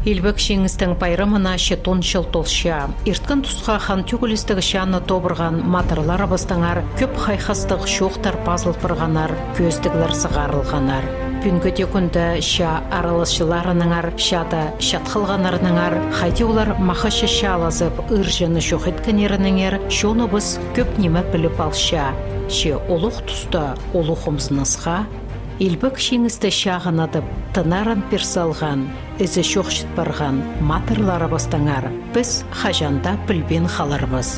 Илбек шеңістің пайрамына шетон шылтолша. Ирткан тұсқа хан тюгілістігі шаны тобырған матырлар абыстаңар, көп хайхастық шоқтар пазыл пырғанар, көздігілер сығарылғанар. Пүнгіде күнді ша аралысшыларыныңар, шада шатқылғанарыныңар, қайты олар мақашы шалазып, ұржыны шоқеткенерініңер, шоны біз көп неме біліп алша. Ше олық тұста олықымзынызға, Илбек шеңісті шағынадып, тынарын персалған, ізі шоқшыт барған матырлары бастаңар, біз хажанда білбен қаларбыз.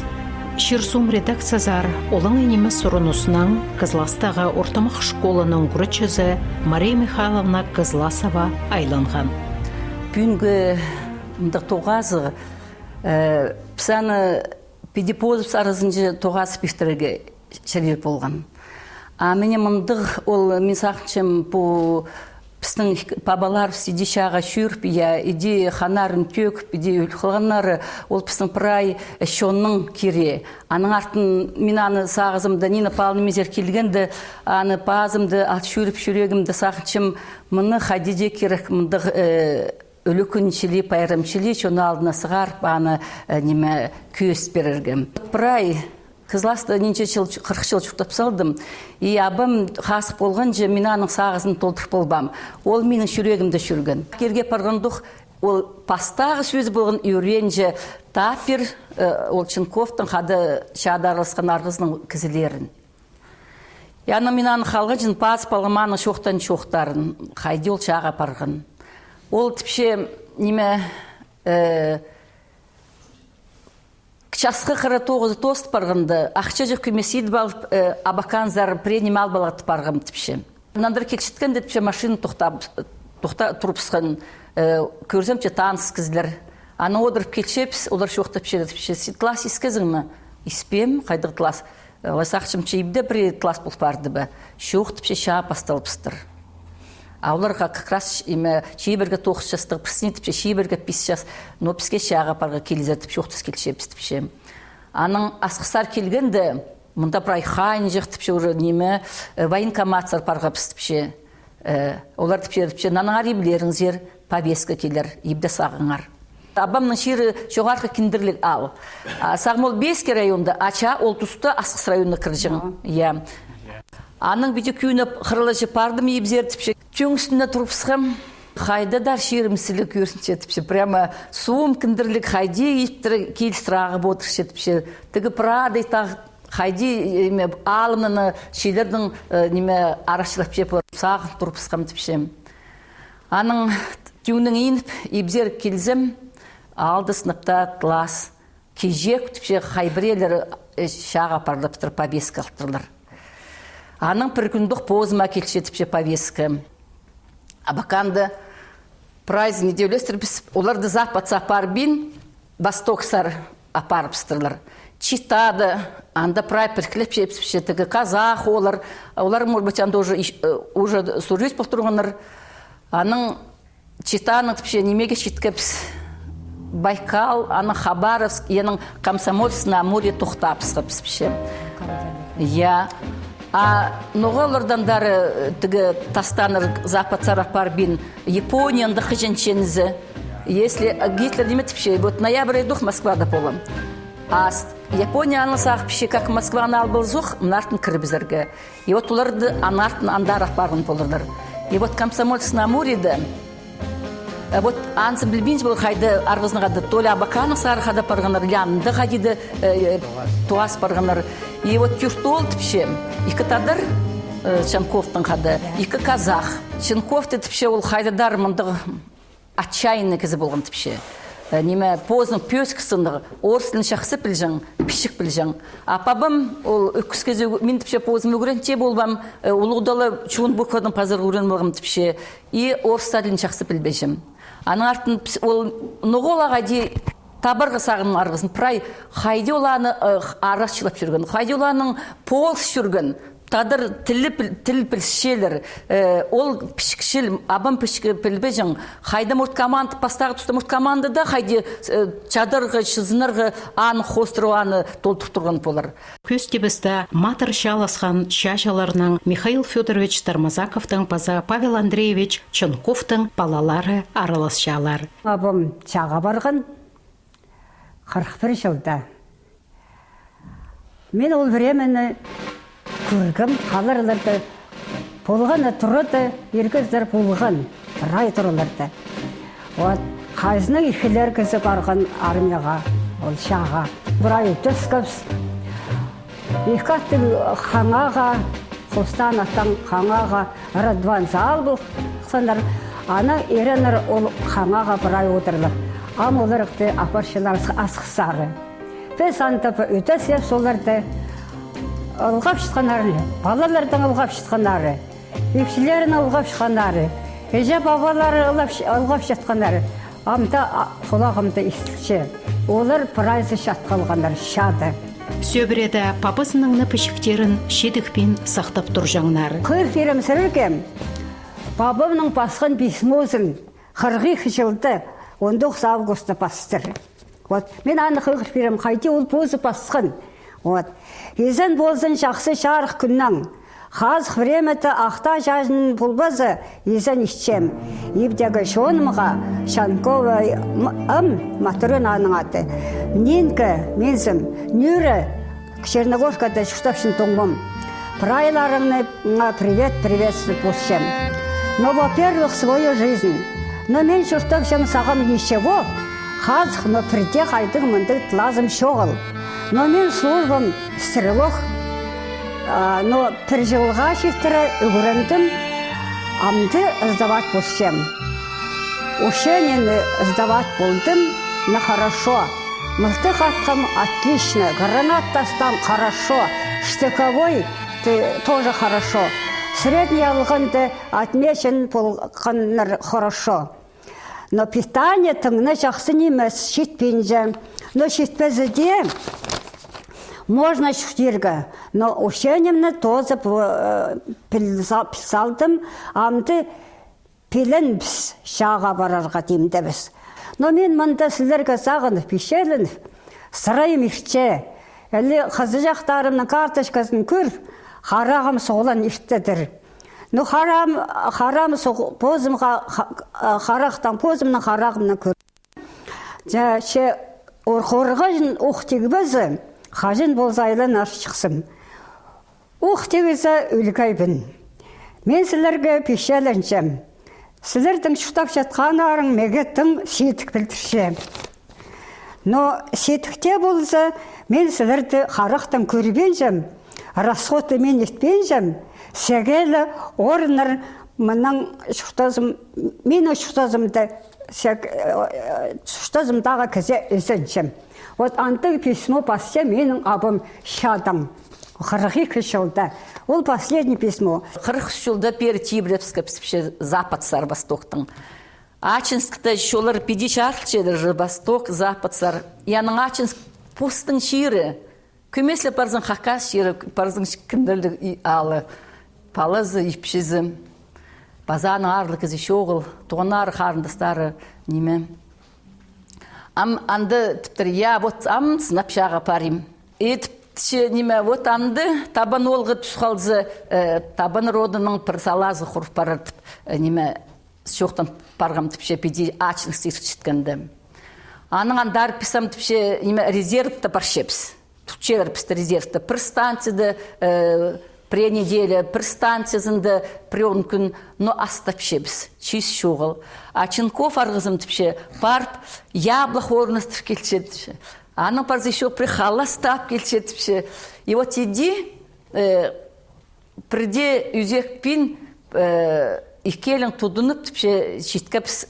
Шырсум редакциязар олың енемі сұрынысынан Кызластағы ортамық школының күрітшізі Мария Михайловна Кызласова айланған. Бүгінгі мұндық тоғазы, пісаны педипозып сарызынжы тоғасы пештерге шәрер болған. А мене мындық ол мен сақыншым бұл пістің бабалар сиди шаға шүрп, иди ханарын тök, иди үлқылғанары ол пістің пырай шонның кере. Аның артын мен аны сағызымды, нені палны мезер келгенді, аны пазымды, ат шүріп шүрегімді сақыншым мұны хадиде керек мындық өлікіншілі, пайрымшілі, шоны алдына сығарп, аны неме көз берергім. Пырай Кызласты ненче 40 жыл жүктіп салдым. И абым қасық болған же мен аның сағызын толтырып болбам. Ол менің жүрегімді жүрген. Керге парғандық, ол пастағы сөз болған үйрен же тапер, ол Чынковтың қады шадарылысқан арғызының кізілерін. Яны мен аны қалған жын пас балғыманы шоқтан шоқтарын, қайды ол шаға парған. Ол тіпше неме Часқы қыры тоғызы тост барғынды, ақча жүк көмесейді балып, абакан зары пренемал балақты барғым тіпше. Нандыр кекшіткенде тіпше машины тоқта тұрыпсқан, көрземче таныс кізілер. Аны одырып келшепс, олар шоқта тіпше. Тлас ескізіңі? Испем, қайдық тлас. Лайсақшым чейбді бір тлас бұл барды бі. Шоқ тіпше ша пасталыпстыр. А оларға как раз шейберге 9 жастығы пірсіне тіпше, шейберге 5 жас, но піске шаға парға келізер тіпше, оқтыз келшепс тіпше. Аның асқысар келгенді, мұнда бір айхайн жық тіпше, уже неме военкоматсар парға піс тіпше. Олар тіпше, наныңар ебілеріңзер, повестка келер, ебді сағыңар. Абамның шері жоғарғы кендірлік ал. Сағмол 5 районда, ача ол тұсты асқыс районына кіржің. Аның біде күйіні қырылы жепардым ебзер тіпше. Чөң үстіне тұрыпсығым, қайды дар шерімсілі көрсінше тіпше. Прямо суым кіндірлік қайды ептірі келістірағы ботыр тіпше. Тігі пырады қайды алымны шейлердің арашылап жепір сағын тұрыпсығым тіпше. Аның түйінің еніп ебзер келзім, алды сыныпта класс кежек тіпше қайбірелері шаға парлаптыр, повестка қылтырлар. Аның бір күндік позыма келші тіпше повестка. Абаканды прайз неделестір біз оларды запад-сапар бин бастоксар апарыпстырлар. Читады, анда прай перклеп шепсіпше, тігі казах олар, может быть, анда уже суржуз повторғаныр. Аның читаны тіпше немеге шиткепс Байкал, аның Хабаровск, еның Комсомольск на море тоқтапсыпше. А ноғалардан дары тігі тастаныр запад-сарах бар бин Японияны қыжынченізі. Если Гитлер деме тіпше, вот ноябрь айдух Москвада болам. А Японияны сақ піше, как Москваны албыл зух, мнартын кірбізерге. И вот оларды анартын андарах барғын болырдар. И вот Комсомольск на море-ді, вот ансы білбейінж бұл қайды арғызынғады толі абаканы сары қада парғанар, янды қадиді туас парғанар. И вот тюртол тіпше, екі тадар Чынковтың қады, екі казах. Чынковты тіпше ол қайдадар мұндығы отчаянны кізі болған тіпше. Неме позның пөз кісінді, орыстың шақсы білжің, пішік білжің. Апабым, ол өкіс кезі, мен тіпше позым өгіренте болбам, ұлығдалы чуын бұқырдың пазыр өрен болғым тіпше. И орыстардың шақсы білбежім. Аның артын ол ноғолаға де табырғы сағының арғызын, прай қайды оланы арасшылап жүрген, қайды оланың полс жүрген, Тадыр тіл пілшелер, ол пішкішіл, абам пішкі пілбежің, қайды мұрт команды, пастағы тұста мұрт команды да, қайды чадырғы, шызынырғы аны қостыру аны толтық тұрған болар. Көстебісті матыр шаласқан шашаларының Михаил Федорович Тормозаковтың паза Павел Андреевич Чонковтың балалары араласшалар. Абам чаға барған 41 жылда. Мен ол времені көргім, қаларларды болғаны тұрыды, ергіздер болған, рай тұрыларды. Қазының екілер кізі барған армияға, ол шаға. Бір ай түскіпс, екатты қаңаға, қостан аттан қаңаға, Радван зал бұл. Сондар, ана еренер ол қаңаға бір ай отырылып. Ам оларықты апаршылар асқысары. Біз антапы өтесеп соларды ылғап шытқанары, балалардың ылғап шытқанары, епшілерін ылғап шытқанары, әже бабалары ылғап шытқанары, амда құлағымды естілші. Олар прайзы шатқалғандар, шады. Сөбіреді папасының пішіктерін шедікпен сақтап тұр жаңнар. Қыр керім сіріргем, бабамның басқан письмозын 40 жылды 19 августа бастыр. Мен аны қыр керім қайты ол позы басқан. Езен болсын жақсы жарық күннің. Қазық времеті ақта жажының бұлбазы езен ішчем. Ебдегі шонымға Шанкова матырын аның аты. Ненкі мензім, нүрі Черногорскада шуштапшын тоңмым. Прайларыңны привет-приветствую пушчем. Но, во-первых, свою жизнь. Но мен шуштапшым саған ничего. Қазық, но прийде қайдың мұндық лазым шоғыл. Но мен службам стрелок, но бір жылға шектірі үгіріндім, амды сдавать пушчем. Ушенені сдавать болдым, на хорошо. Мылтық атқым отлично, гранат тастам хорошо, штыковой тоже хорошо. Средний алғанды отмечен болғаннар хорошо. Но питание тыңны жақсы немес, шетпенже. Но шетпезіде можно шутирга, но ушенемні тоже писалдым, амды пилін біз шаға барарға деймді біз. Но мен мұнда сілерге сағынып, пешелініп, сырайым ішче, әлі қызы жақтарымның карточкасын көріп, қарағым соғылан іштедір. Но харам қарақтан позымның қарағымның көріп. Жа, орқорғажын оқтегібізі, қажын болзайлан арш шықсым. Оқтегізі үлгайбін. Мен сілерге пешелінчем. Сілердің шұқтап жатқан арың мегеттің сетік білдіршем. Но сетікте болса, мен сілерді қарақтан көрбенжем, расходы мен етпенжем, сегелі орыныр мұның шұқтазым, мен шұқтазымды шұқтазымдағы кізе үзінчем. Антық письмо бассе менің абым шадым. 42 жылда. Ол последний письмо. 40 жылда перед Тибревска запад сар Востоктың. Ачинскта шолар 50 чедір Восток, запад сар. Яның Ачинск пустың шиірі. Көмеслі парзың хакас шиірі, парзың кінділді алы. Палызы, ипшізі. Базаның арлы кізі шоғыл. Туғанар қарындастары неме. Анды тіптір, я вот ам сынапшаға парим. Неме, вот анды табан олғы түсқалзы, табан родының бір салазы құрып барадып, неме, шоқтан барғам тіпше педи ачынық сирчіткенді. Аның андар писам тіпше, неме, резервті баршепс. Тұтчевер пісті резервті. Бір станцияды при неделе, бір станциясында прион күн, но астапшепс, чиз шоғыл. Ачынков арғызым тіпше, барып, яблық орныстыр келчеді. Аның парзы еще прихала стап келчетіпше. И вот иди, приде үзек пин, ихкелің тудынып тіпше, шиткапс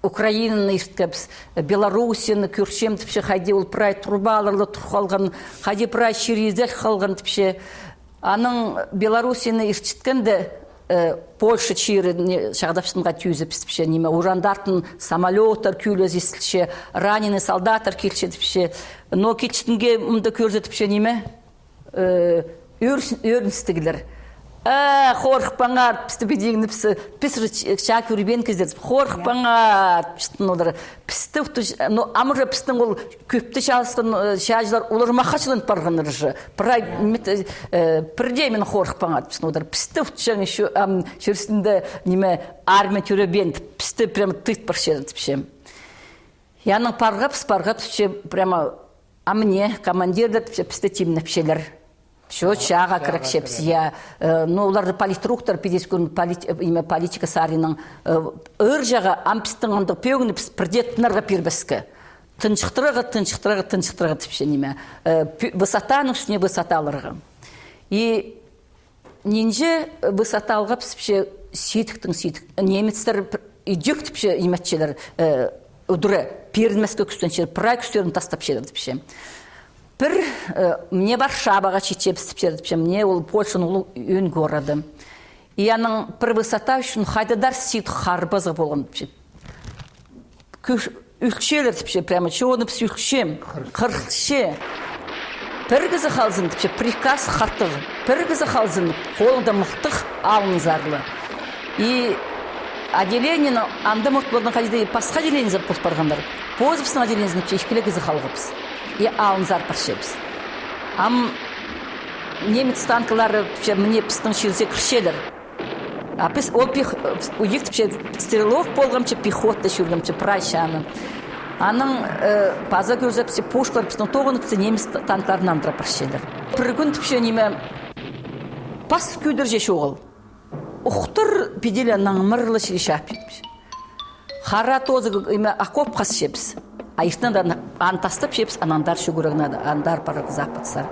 Украинаны ишткапс, Белоруссияны көршем тіпше, қайде ол прай тұрбалырлы тұрқалған, қайде прай ширизек қалған тіпше. Аның Белоруссияны иштіткенде, Польша чиры шағдапшынға түйзіпсіпше, неме, ужандартын самолеттар күйлез естілше, раненый солдаттар келшетіпше, но кетшітінге мұнда көрзетіпше, неме, өріністігілер. Қорқпаңар, пісті бедегіні пісі шак үрбен кездер. Қорқпаңар, пістің олар. Пісті, амырға пістің ол көпті шалысқан шажылар, олар мақашылын барғаныр жы. Бірде мен қорқпаңар, пістің олар. Пісті ұтшан жүрісінде неме армия түребен, пісті прямо тыт бір шерін тіпшем. Яның парғап, прямо амне, командирді пісті тимні пішелер. Все, чаға кірік шепс, я. Оларды политруктар, политика сарының өр жаға ампістің аңды пөңіні бірдеттінарға пербіскі. Тыншықтырығы тіпше неме. Высатаның үстіне высаталырға. И ненже высаталға пісіпше сейтіктің. Немецтер үйдек тіпше еметшелер үдірі перінмескі күстеншер, пырай күстерін тастап шелер тіпше. Бір, мне Варшаваға чечепсіп жерді, мне ол Польшаның өн городы. И аның бір высота үшін хайдадар сейт харбазы болған. Үлкшелер, прямо чуоны пс үлкшем, қырқше. Бір кізі қалзын, приказ хаттығы. Бір кізі қалзын, қолында мұқтық алынызарлы. И отделениені, анда мұқтылардың қадеді, пасқа отделениені запос барғандар. Позывсың отделениені, ешкелі кізі қалғыпс. И алынзар паршепс. Немец танкалары мне пістің шерзе кіршедір. Біз ол уйық стрелок болғам, пехотта шүргім, прайшаны. Аның паза көрзі пушкалар пістің тоғыны немец танкаларынан дыра паршедір. Бір күн неме пас күйдір жеш оғыл. Ұқтыр педелі наңмырлы шелешап. Хара тозы ақоп қас шепс. Айықтан антастып шепс, анандар шүгірігінады, андар парық западсар.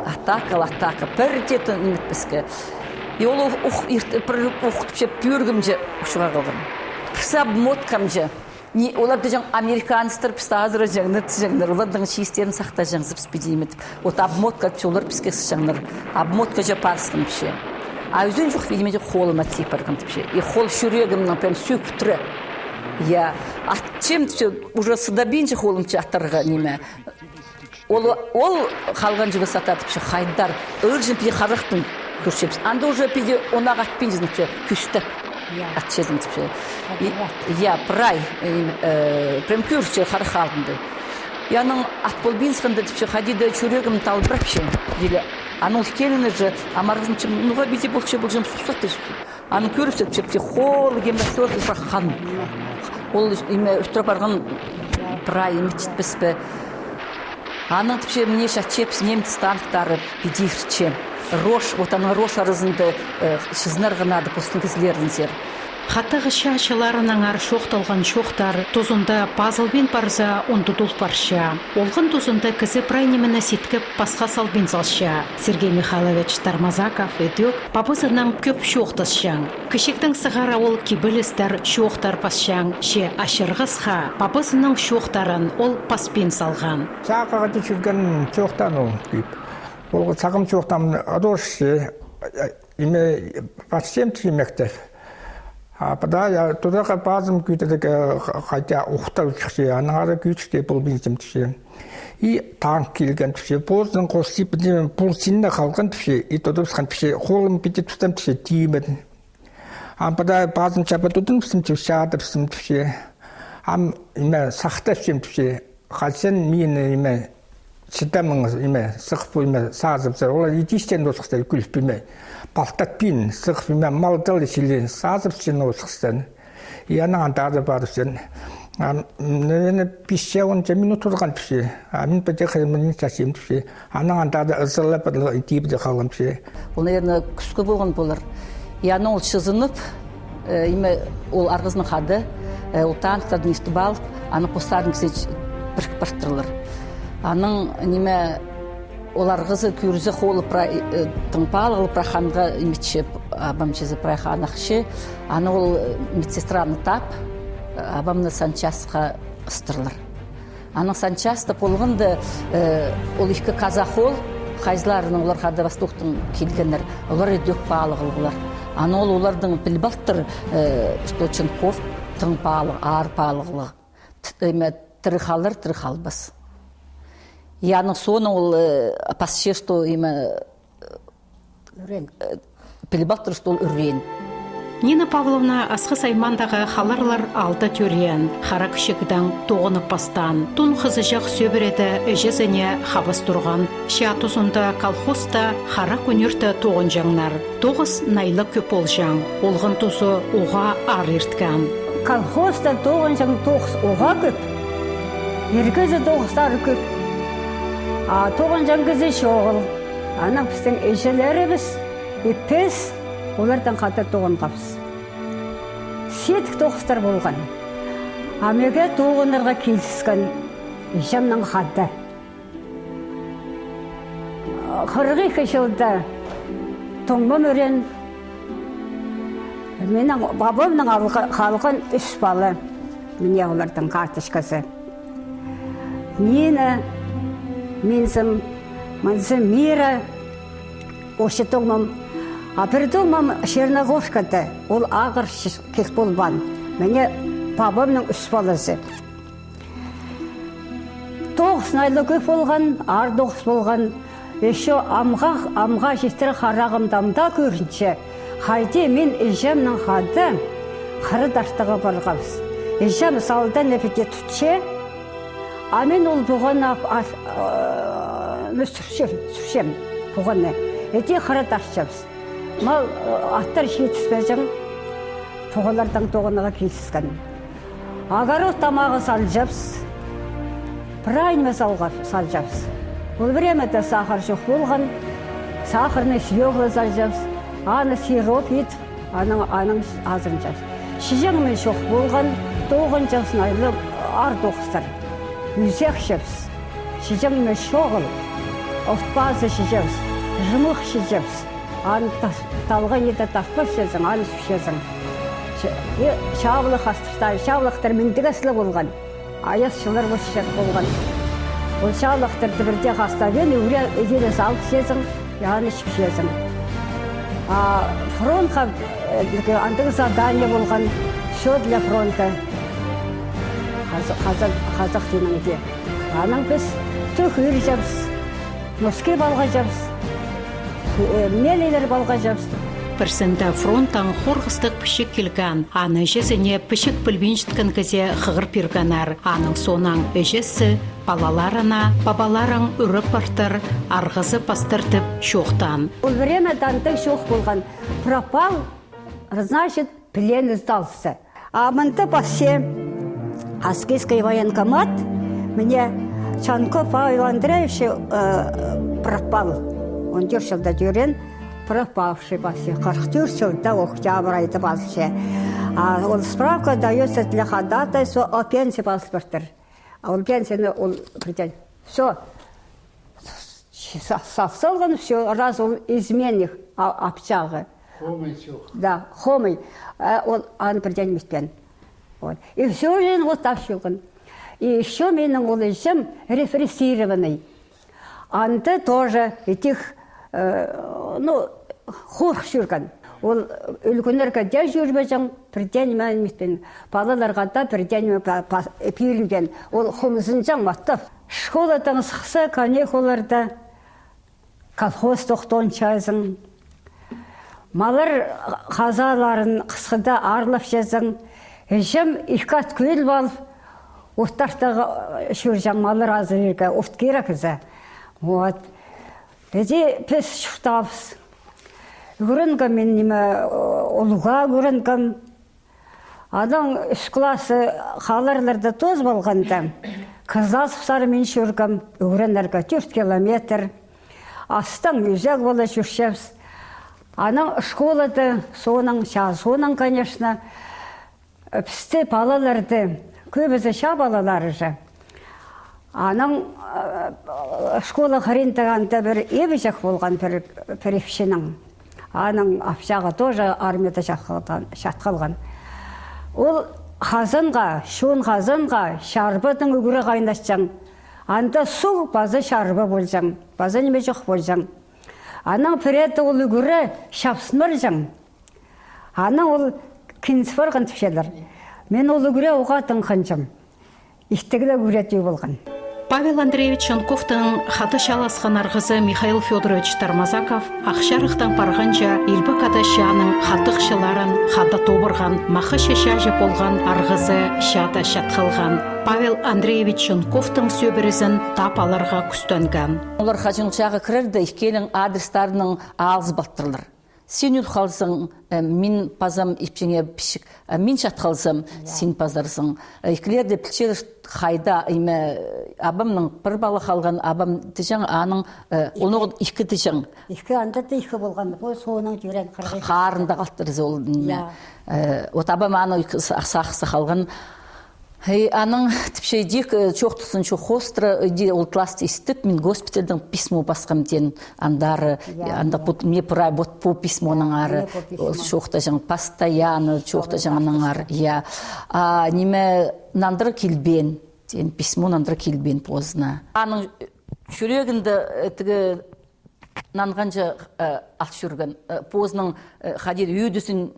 Атака, бірдетін үмітпіскі. И ол ұқтып шеп пүргім же ұшыға қалғым. Пірсі обмоткам же. Оларды жаң американыстар пісті азыры жаңныр, олардың шиістерін сақта жаңзып спедейметіп. От обмотка олар піске сышаңныр. Обмотка же парыстым піше. А өзін жоқ видеме қолыма тейіп барғым піше. И қол шүрегімнің прям сөктірі. Я атчем уже сыдабинче холымче аттарға неме. Ол қалған жығы сататып хайдар өлжін пиде қарықтың көршепсін. Анда уже пиде онақ атпенжін күштіп атчезін. Я прай прям көрші қарық алдынды. Яның атболбинсканда хадида чурегім талбырап ше. Аның келіні же амарғызым нұға биде бұл жым сұқсақты. Аның көріпсет қол кемдіктер хан. Ол үстірі барған прай емітшітпіспі. Аның мне шатчепс немец танктары бедирче. Рош, вот аның рош арызынды шызнар ғынады пұстың кізлерін зер. Хаттағы шашыларының ар шоқталған шоқтар тұзында пазылбен барза онды дұл барша. Олғын тұзында кізі прайнемені сеткіп пасқа салбен залша. Сергей Михайлович Тармазаков өтек папызынан көп шоқтасшаң. Кішектің сығара ол кебілістер шоқтар пасшаң. Ше ашырғызға папызының шоқтарын ол паспен салған. Сақаға түшірген шоқтану күйіп. Ол сақым шоқтамын адоршы име пассем түшімектер. Апада я туда базам күйдік қайта ұқтар үшікше, анағары күйдікте бұл бензім түше. И танк келген түше, боздың қосып бұл синна қалған түше, и тодыпсқан түше, қолым бете тұстам түше, түймедін. Апада базым чапа тұдын түсім түше, шады түсім түше. Ам сақта түшем түше, қалсен мені шыдамыңыз сықпу сазып зар. Олар етештен досықстар күліппеме. Балтатпин сықпеме малдалы шілі сазып сен осықстан. И анаған дады барып сен. Наверное, 5-10 минут тұрған түше. Мен бәде қайымын шашем түше. Анаған дады ызылы бір тейбіде қалғым түше. Ол, наверное, күскі болған болар. И аны ол шызынып, ол арғызының қады, ол танктардың есті балып, аны постардың кісі бірік-біріктірілер. Аның неме олар қызы көрізі қолы тыңпалығы праханға иметшеп, абамчезі праханақшы, аны ол медсестраны тап, абамны санчасқа ыстырлар. Аның санчаста болғынды ол ішкі казах ол, қайзыларының олар қады Востоктың келгендер, олар өдек балығы олар. Аны ол олардың білбалттыр, что Чынков тыңпалығы, ар балығылы. Тіріқалыр, тіріқалбас. Яның соны ол пасше, что Үрен. Пилбаттыр стол үрен. Нина Павловна асқы саймандағы халарлар алды түрен, хара кішігідан тоғынып бастан, тұн қызы жақ сөбіреті әжезіне хабас тұрған, шиатусында колхозда хара көнерті тоғын жаңнар, тоғыз найлы көп ол жаң, олғын тұзы оға ар ерткен. Колхозда тоғын жаң тоғыз оға көп, ергізі тоғыздар көп, тоғын жаң кізі шоғыл, ана біздің әжелері біз, еппес, олардан қатар тоғын қапсы. Сетік тоғыстар болған. Амеге тоғынырға келіскен ешемнің қадды. 42 жылда тоңбам өрен. Менің бабамның қалған 3 балы. Міне олардың картышқасы. Нина, менсім, Мира, ошы тоңмам. А придумам Черногорскада, ол ағыр кек болбан. Мене бабамның 3 баласы. 9 найлы көп болған, ар 9 болған. Еще амға жестір қарағым дамда көрінше. Хайде мен ежемнің қады қыры даштығы барғабыз. Ежем салдан әпеде түтше, а мен ол бұғаны сүршем бұғаны. Әде қыры даштабыз. Мал аттар жетіспәжім, тоғалардан тоғыныға келіскен. Агарот тамағы салжабыз, правильно салжабыз. Бұл времеде сахар жоқ болған, сахарны свеғлы салжабыз, аны сироп етіп, аның азырын жабыз. Шижеңмен жоқ болған, тоғын жабысын айлы ар тоқыстар. Үзек жабыз, шижеңмен шоғыл, офтбазы шижабыз, жымық шижабыз. Аны талға еді тақпаш жезің, аны сүшезің. Шабылық астықтар, шабылықтар міндігесілі болған. Аяс жылыр бұшшет болған. Ол шабылықтарды бірде қастабен, өре едері салып сезің, аны сүшезің. Фронтқа андығы задания болған, шо для фронта. Қазақ дейінің де. Аның біз түк үйір жабыз, Москва балға жабыз. Мелелер балға жабыз. Бірсінде фронттан қорғыстық пішік келген, аны жезіне пішік білбен жіткен кізе қығыр пергенар. Аның сонан әжесі балаларына, бабаларың үріп бартыр, арғызы бастыртып шоқтан. Ол время дантың шоқ болған. Пропал, значит, плен сдался. А мынты пассе Аскейский военкомат мне Чанков Павел Андреевич пропал. Он жүршілді жүрен, пропавший басе. 44 жылда октябрь айты басыше. Ол справка дается для ходатайства о пенсии паспортер. А он пенсияны, он придет. Все. Совсалған, все, раз он изменник общағы. Хомый чух. Да, хомый. Он придет местен. И все же вот так шылған. И еще менің ол ешім репрессированный. Анты тоже этих қорқ жүрген. Ол үлкендерге де жүрбежің, бірден мәліметтен, балаларға да бірден пирілген. Ол құмызын жаң маттап. Школадың сықсы каникуларда колхоз тоқтон чайзың. Малар қазаларын қысқыда арлап жезің. Ешім икат көл балып, оқтартағы жүржен малар азыр ерге, офт керек ізі. Вот. Эти пес шуқтабыз. Көрінгі мен неме олуға көрінгім. Аның үш класы қаларларда тоз болғанда, қызасып сары мен жүргім, өрінлерге 4 километр. Астан үзек бола жүршебіз. Аның школады соның, соның, конечно, пісті балаларды, көбізі ша балалары жа. Аның школа қаринтағанда бір ебежек болған перепшінің. Аның апшаға тоже армияда шатқалған. Ол қазанға, шуын қазанға шарбының үгірі қайнашчаң. Анда су базы шарбы болжаң, базы неме жоқ болжаң. Аның переті ол үгірі шапсынмар жаң. Аның ол кенсі барған түпшелер. Мен ол үгірі оға тыңқанжым. Иштігілі үгіреті болған. Павел Андреевич Чонковтың хаты шаласқан арғызы Михаил Федорович Тармазаков ақшарықтан парғанша Илбі Кадашаның хатықшыларын хаты тобырған, мақы шешажы болған арғызы шата шатқылған. Павел Андреевич Чонковтың сөбірізін тап аларға күстенген. Олар хажыншаға кірерді, ikkelin адрестарының ağız баттырлар. Сен үл қалсың, мен пазам ипчеңе пішік, мен шат қалсам, сен пазарсың. Икілерді пілчер қайда, абамның бір балы қалған, абам дежің, аның, оны икі дежің. Икі анда да икі болған, бұл соның жүрен қырғай. Қарында қалттырыз ол. От абам аны ақса қалған. Аның тіпше дек чоқтысын чоқ хостра ол класты істіп, мен госпитальдің письмо басқам ден андары, анда мне пырай бот по письмоның ары, чоқта жаң постоянно чоқта жаңның ары. Неме нандыры келбен, ден письмо нандыры келбен позна. Аның жүрегінді тігі нанғанжа ат жүрген, позның қадер үйдісін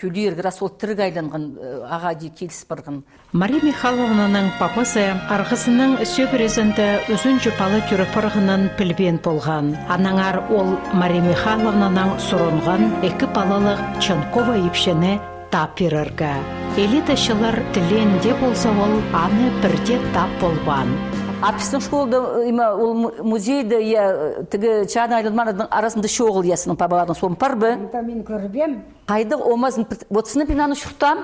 күлер ғырас ол түрік айланған ағади келіс барған. Мария Михайловнаның папасы арғысының сөбірезінді өзін жүпалы түрі пырғынан пілбен болған. Анаңар ол Мария Михайловнаның сұрынған екі балалық Чонкова епшені тап беріргі. Элиташылар тіленде болса ол аны бірде тап болған. Апистың школда музейді тігі чағын айлылманың арасында шоғыл ясының пабалардың соң бар бі? Мен көрбем. Қайдық омазын, отсыны мен аны шықтам,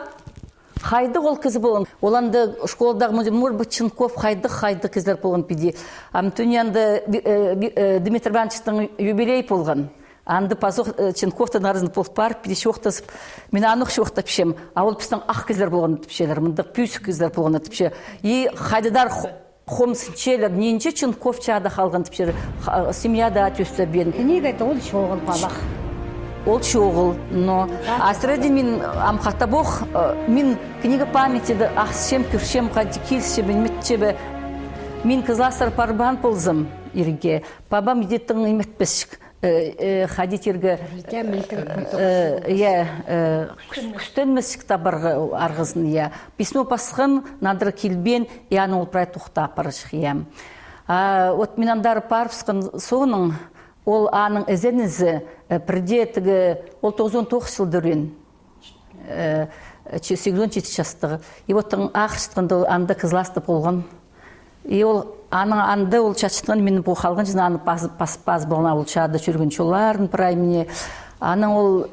қайдық ол кізі болын. Оланды школдағы музей, может быть, Чынков қайдық кізлер болын пиде. Амтуниянды Дмитрий Ивановичтың юбилей болған. Анды пазық Чынковтың арызын болып бар, пиде шоқтасып, мен анық шоқтап шем, а ол пістің ақ кізлер болған тіпшелер, мұндық пүйсік кізлер болған тіпше. И қайдыдар Хомсынчелер, ненче Чынков чада қалған тіпшер, семьяда төсті бен. Книга это ол шоғыл балақ. Ол шоғыл, но асырады мен амқата боқ, мен книга памятеді ақсем, күршем, қадикилсе, білметчебі, мен қызласыр парбан болзым ерге. Бабам едеттің еметпесік. Хадитерге күстенмесік табырғы арғызын. Письмо пасқын, надыр келбен, яны ол прай тұқта апарышық. От мен андары парпсқын соның, ол аның әзенізі бірдетігі, ол 99 жылдырын, 87 жастығы. И оттың ақыршытқынды анда қызласты болған. И ол аның анды ол чачытқан мені бұл қалған жына аны пас болына ол чады жүрген чоларын пырай мені. Аның ол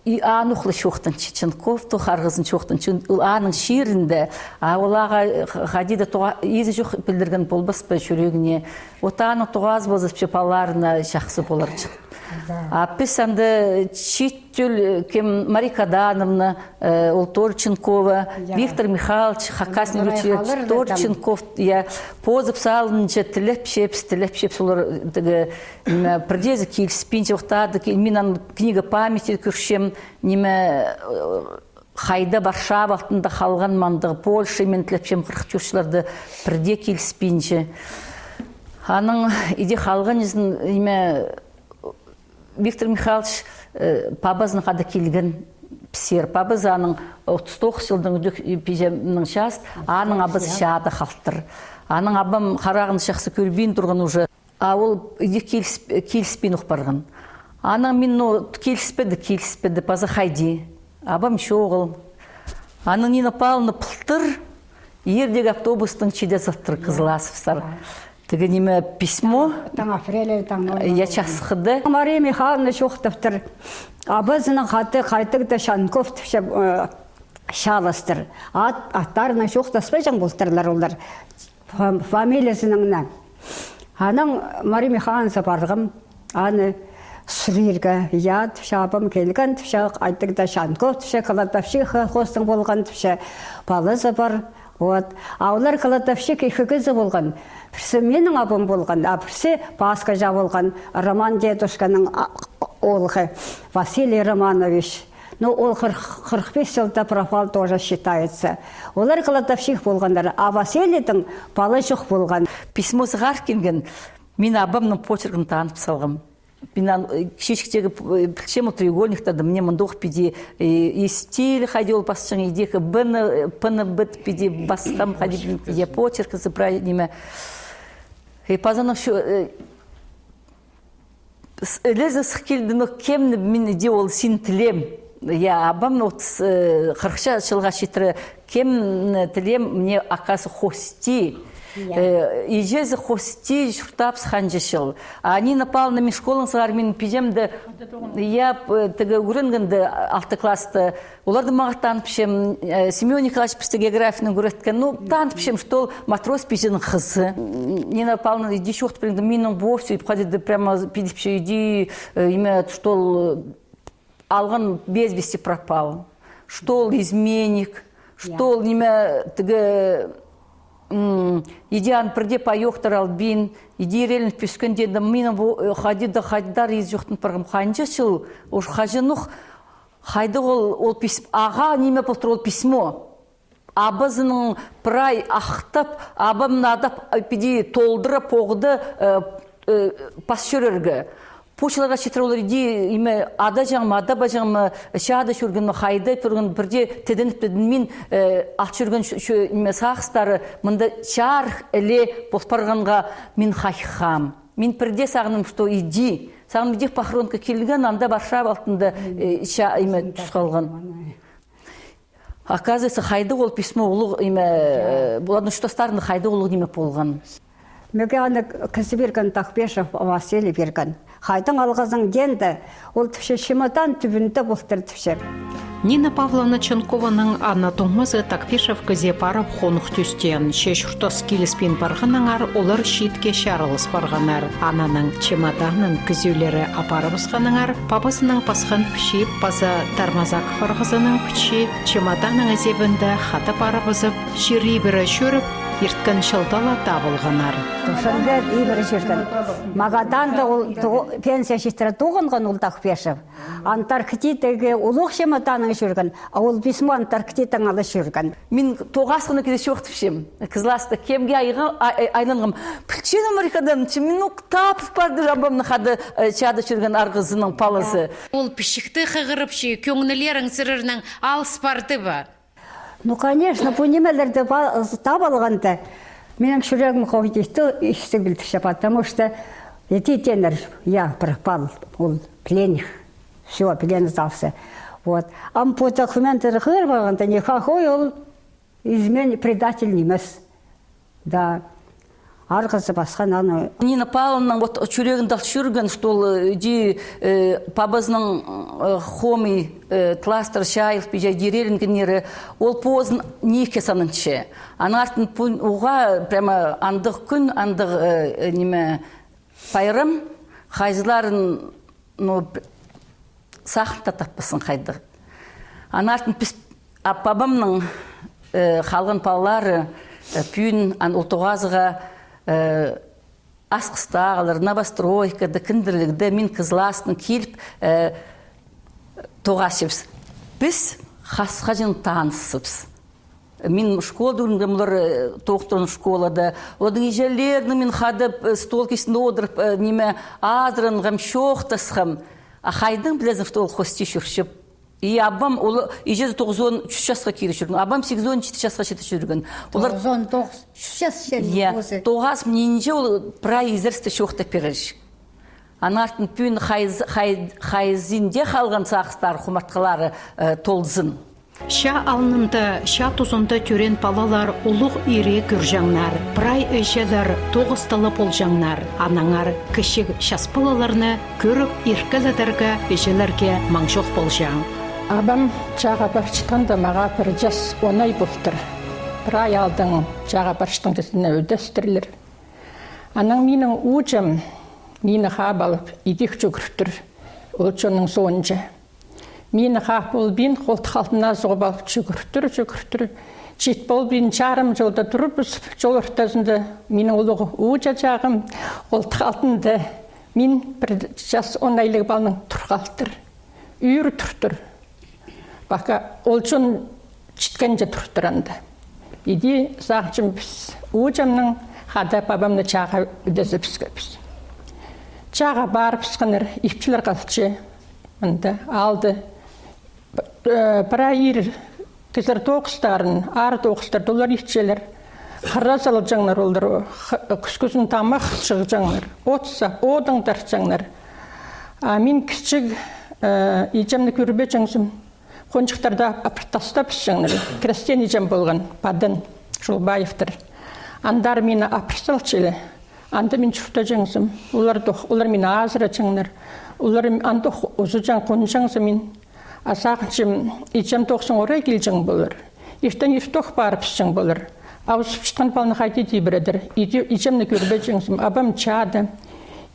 аны ұқлы шоқтын Чынков тұқарғызын шоқтын. Аның ширінде, ол аға қадиді езі жоқ білдірген болбас ба жүрегіне. Ота аның тұғаз бозып шепаларына жақсы болар чық. Піс анды читтүл кем Мария Кадановна, ол Торченкова, Виктор Михайлович, Хакасный Ручевич, Торченков, позып салынынча тілеп-шеп, солар бірдезі келіспенче ұқтады, мен книга памяти күршем, неме қайда Варшава алтында қалған мандығы, Польша мен тілепшем 44-шыларды бірде келіспенче. Аның иде қалған езін неме Виктор Михайлович пабазының қада келген пісер. Пабаз аның 39 жылдың пижемнің шаст, аның абыз шады қалттыр. Аның абам қарағын шақсы көрбейін тұрған уже. Ол келіспейін ұқпарған. Аның мен келіспеді, пазы қайди. Абам шоғыл. Аның нені палыны пылтыр, ердегі автобустың чеде заттыр қызыласывсар. Тігі неме письмо, я часқыды. Мария Михайловна шоқтыптыр. Абызының қаты қайтықты Шанков шалыстыр. Аттарына шоқтаспай жаң болтырлар олар. Фамилиясыныңна. Аның Мария Михайловна барғым, аны Сұрирға яд шабым келген түпше, қайтықты Шанков түпше, Калатовши хостың болған түпше, балызы бар. Аулар Калатовши кейхігізі болған. Бірсі менің абым болған, бірсі басқа жа болған Роман дедушканың олғы Василий Романович. Но ол 45 жылда пропал тоже считается. Олар Калатовших болғандар, а Василийдің балы жоқ болған. Письмо зығар келген, мен абамның почеркін танып салғым. кишечтегі пілшем треугольниктарды мне мындоқ пиди стиль ходил басшың идекі пыны быт пиди басқам ходил пиди почерк забрать неме. И пазаным şu лезі сықкелді, но кемні мен де ол сен тілем. Я абам 40 жылға шетірі кем тілем мне акасы хости. И жезы хости шуртапс ханжышыл. Они напал на мешколын сығар мен пижемді. Я тігі үрінгінді 6 класты. Оларды мағыр танып Семен Николаевич пісті географияны көретткен. Ну, танып что матрос пиженің қызы. Не напал на иди шоқты преңді. Менің бовсу, ходиды прямо пидіп иди имя, что алған без вести пропал. Что изменник, что имя тігі иди ан бірде пайоқтар албин, иди релін пүскен деді, менің хадида хадидар ез жоқтың парғым қанжы шыл, ош хажынық, хайды ол писм, аға неме болтыр ол письмо. Абызының прай ақтап, абым надап пиди толдырып оғды пасшөрергі. Почыларға шетір олар иди име ада жаңым, ада ба жаңым, шады шөрген, хайды көрген бірде теденіп мен ақ жүрген сағыстары мұнда шар әле болпарғанға мен хайхам. Мен бірде сағыным, что иди. Сағыным иди пахронка келген, анда баршап алтында име түсқалған. Оказывается, хайды ол письмо олық име, бұладың штастарында хайды олық неме болған. Мөге аны кісі берген Тақпешев Василий берген. Хайдың алғызың денді, ол түпше шымадан түбінді бұлтыр түпше. Нина Павловна Ченкованың ана тоңмызы Тақпешев көзе барып қонық түстен. Шешұртос келіспен барғаныңар, олар шетке шарылыс барғанар. Ананың чемоданын күзеулері апарыбысқаныңар, папасының пасқан пішеп, паза Тармазак фарғызының піші, чемоданның әзебінді хаты барыбызып, шері бірі шөріп, ерткен шылдала табылғанар. Тұшынды ебірі жүрген. Магадан да ол пенсия шестірі туғынған ол Тақпешев. Антарктидаға ұлық шематаның жүрген, а ол письмо Антарктидаң алы жүрген. Мен тоғасқыны кеде шоқтыпшем. Кызласты кемге айланғым. Пүлчен Америкадан, мен тапып барды жабамны қады чады жүрген арғызының палызы. Ол пішікті қығырыпшы, көңінілерің сірірінің алыс барды ба? Ну, конечно, пунемелерді табылғанды. Менің жүрегім қойдейді ішті білдікші, потому что ететенер, я пропал, ол пленник. Все, плен сдался. Вот. А по документам қырбағанда, никакой ол измен предатель немес. Да. Арғызы басқан аны. Нина Павловнаның вот жүрегінде жүрген, что ди пабазының хоми кластер шайылып бежай дерелінгенері, ол позын неке саныншы. Анартын уға прямо андық күн, андық неме пайрым, хайзыларын сақырта таппысын қайды. Анартын пабамның қалған палары пүйін ұлтуғазыға асқыстағылар, новостройкада, кіндірлігді, мен қызласын келіп тоғасыпс. Біз қасқа жын танысыпс. Мен школда үрінгі мұлар тоқтырын школада. Одың ежелеріні мен қадып стол кесінде одырып, неме азырын ғам шоқтасқым. Ақайдың білезім, что ол қости жүршіп. И абам ол ежеді 93 жасқа келі жүрген. Абам 8-14 жасқа шеті жүрген. 99 жас жүрген өзі. Тоғас менінже ол прай изерсті шоқта переш. Анартын пүйін хайзінде қалған сақыстар құмартқалары толзын. Ша алынында, ша тузында түрен палалар ұлық ире күржаңнар, прай өйшелер тоғысталы болжаңнар, анаңар кішік шаспылаларны көріп иркеледерге өйшелерге маңшоқ болжаң. Абам жаға баршытқанда маға бір жас онай болтыр. Прай алдың жаға баршытқандысына өдестірлер. Анаң менің ұжым, мені қап алып, идек жүгірттір, ол жоның соңынжы. Мені қап ол бен қолтық алтына зоғып алып жүгірттір. Жет бол бен жарым жолда тұрып, жол ортасында менің ұлығы ұжа жағым, қолтық алтында мен бір жас онайлығы балының тұрғалтыр. Үйір тұртыр. Бақа ол жон жіткенде тұрттыранды. Иди зағчым біз. Ұжамның қада бабамны чаға үдесі біз көпіз. Чаға барып сқыныр, ипчілер қалчы, мұнда алды. Бір айыр кізір тоқыстарын, ары тоқыстар, долар ипчелер. Қырра салып жаңлар олдар, күскізін тамақ шығы жаңлар, отса, одыңдар жаңлар. Мен кішік ижемні көрбе жаңсым, қоншықтарда апыртастап жаңлар, крестен ижем болған, Падын, Жолбаевтар. Андар мені апырсалчылы, анда мен шұрта жаңсым, олар мені азыра жаңлар, олар анда ұзы жаң қон жаңсым мен, асағыншым ижем тоқсын орай кел жаң болыр. Ертен ертоқ барып жаң болыр. Ауысып шытқан балны қайты дей біредір. Ижемні көрбе жаңсым, абам чады,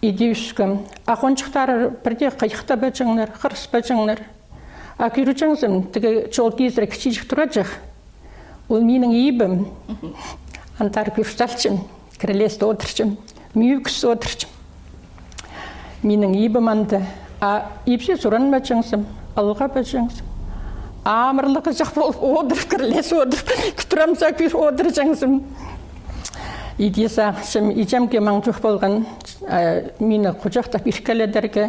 иде үскім. Ақоншықтары бірде қайықта ба жаңлар, қырыс ба жаңлар. Акүйрі жаңсым, тігі жол кезірі кішечік тұра жақ. Ол менің ебім. Антар көрсталчым, кірелесті отырчым, мүйікіс отырчым. Менің ебім анды. Епсе сұран ба жаңсым, алға ба жаңсым. Амырлығы жақ болып одырып, кірілесі одырып, күтірамса күйір одыр жаңсым. Иде сағышым, ижемге маңжық болған, мені құжақта біркеледерге,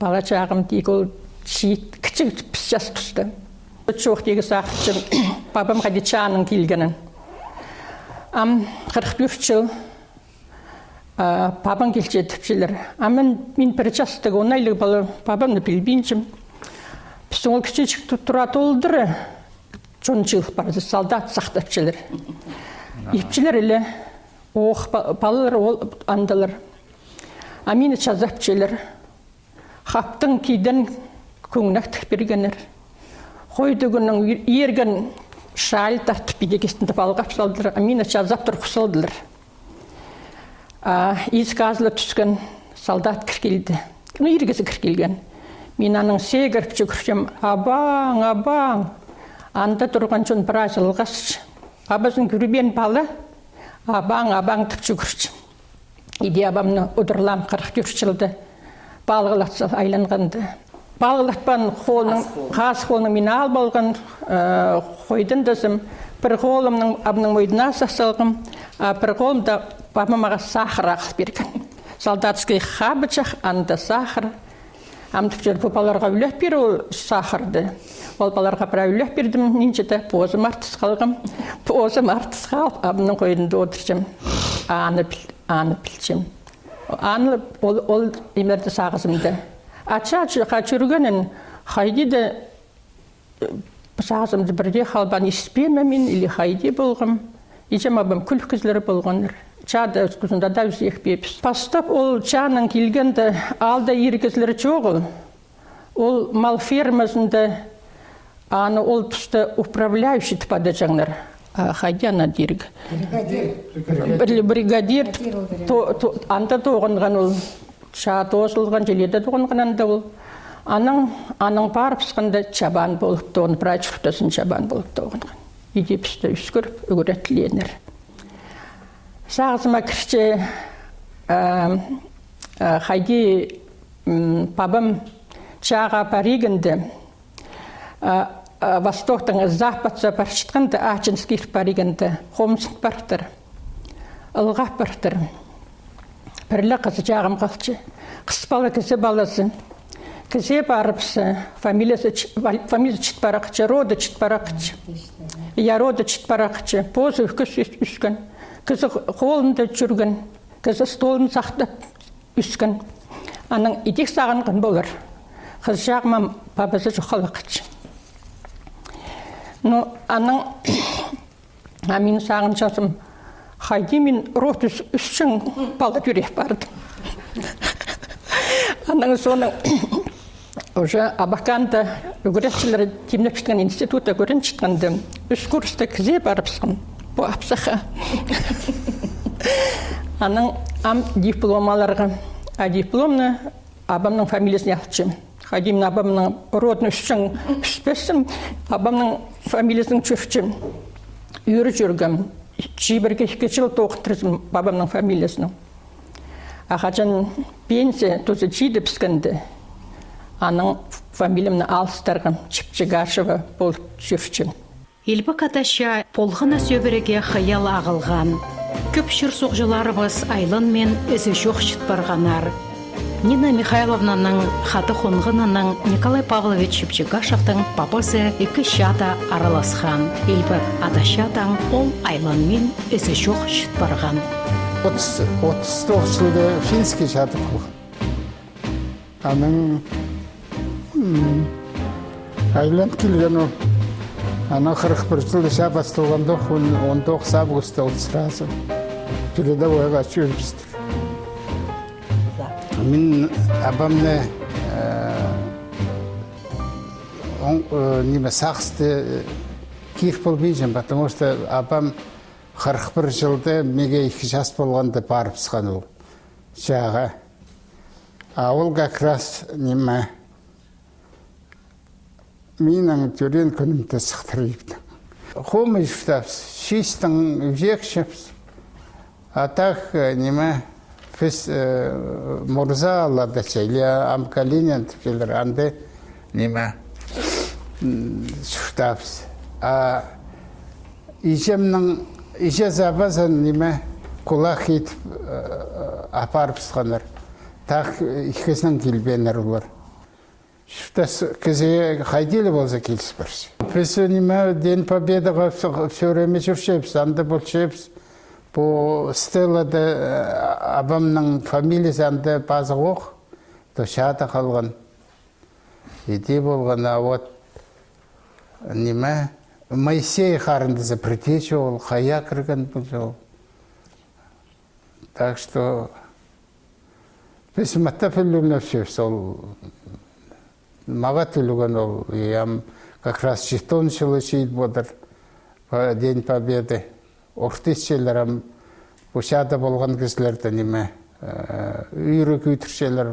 бала жағым дейік ол шиет, кішік піс жас түсті. Жоқ дегі сағышым, бабам қады чаның келгенін. 44 жыл бабам келчеді тіпшілер. Мен бір жастығы онайлығы балы бабамны білбейіншім. Біздің ол кішечік тұрат олдыры, жон жыл барды, солдат сақтапшылар. Епчілер әлі, оқ балылар андалар. Мені жазапшылар. Хаптың кейден көңінақтық бергенер. Қойды күнің ерген шал тартып бедекестінді балғап салдыр. Мені жазаптыр құсылдылар. Ескі азылы түскен солдат кіркелді. Ергесі кіркелген. Мен аның сегіріп жүгіршем, абаң. Анда тұрған жон бір ажылғаш. Абазын көрібен балы, абаң түп жүгіршем. Иде абамны ұдырлам 44 жылды балғылатса айланғанды. Балғылатпан қаз қолының мен ал болған қойдың дызым. Бір қолымның абының мойдына сақсалғым, бір қолымда бабамаға сахар ағыл берген. Солдатский хабычақ, анда сахар. Амтыпчер бұл баларға үлек бері ол сахарды. Ол баларға бір үлек бердім, неншеді позым артыс қалғым. Позым артыс қалып, абының қойдында отыршым. Аны білшім. Аны ол емерді сағызымды. Ача-ачыға жүргенін қайдеді сағызымды бірде қалбан еспеме мен, или қайде болғым. Ежем абым күлкізлері болғаныр. Чады өткізінде да өзек бепіз. Пастап ол чаның келгенді алда ергізлері жоғыл. Ол мал фермасында аны ол тұсты управляющий тіпады жаңлар. Қайде ана дерг? Бригадир. Анда тоғынған ол. Чады осылған желеді тоғынған анда ол. Аның барып сықында чабан болып тоғын, бір айчұртасын чабан болып тоғынған. Иде пісті үскіріп, үгіретленер. Сағызыма кірші қайде бабам чаға паригінді, Востоктың западса баршытқанды, Ачинских паригінді, Хомсың бартыр, Илғап бартыр. Бірлі қызы жағым қалчы. Қыспалы кізі баласы. Кізе барыпсы, фамилиясы чыт барақчы, роды чыт барақчы. Я роды чыт барақчы, позы үкіс үскен. Кізі қолында жүрген, кізі столын сақтап үскен. Аның идек сағынған болыр. Қыз жағымам бабасы жұқалақычы. Аның мен сағын жасым, қайде мен рот үсшін балы жүрек бардым. Аның соның уже Абаканда үгіретшілері темнеп шытқан института көрін шытқанды. Үш курсты кізе барыпсың. Бұл апсаға. Аның дипломаларға. Дипломны абамның фамилиясын яқчы. Қадимін абамның родны үшшін үспесім, абамның фамилиясын чүрчім. Үйірі жүргім. Жибірге 2 жыл тоқтырызым бабамның фамилиясының. Ақачан пенсия тұзы жиді піскінді. Аның фамилиямны алыстарғым, Чипчигашева болып жүрчім. Елбі каташа полғына сөбіреге қиял ағылған. Көп шыр соқжыларыбыз айлын мен ізі жоқ шыт барғанар. Нина Михайловнаның хаты хонғынының Николай Павлович Шепчегашевтың папасы екі шата араласқан. Елбек адашатаң ол айланмен ісі жоқ шыт барған. 39 жылда финский жатып қылған. Аның айлан келген ол. Ана 41 жылда ша басталғанда 19 августа ол сразу передовойға жүріпістір. Мен абамны неме сақсты киік болмайжым, потому что абам 41 жылда меге 2 жас болғанда барып сқан ол жағы. А ол как раз неме менің түрен күнімді сықтырыйыпты. Хомы жүштапс, шистің векшепс, а так неме біз Мұрза Алларды чайлы, Амкалинен түкелер, анды неме жүштапс. А иже забазан неме құлақ етіп апарыпсқаныр. Так ikisinden kilbenler olur. Şurada kızı haydiyle bolsa kilisi barış. Biz nime Den Победаға söyleme жүршепс, анда болшепс. Bu Stella'da abamның фамилиясы анда bazı оқ. Дошада қалған. Иде болған, а вот nime Моисей қарынды запретечі ол, қая кірген бұл жол. Так что біз маттафілуна все сол маға түліген ол, ям как раз 14 жылы шейд бодыр по День Победы. Ортесшелерім бұшада болған кізлерді неме үйрі күйтіршелер,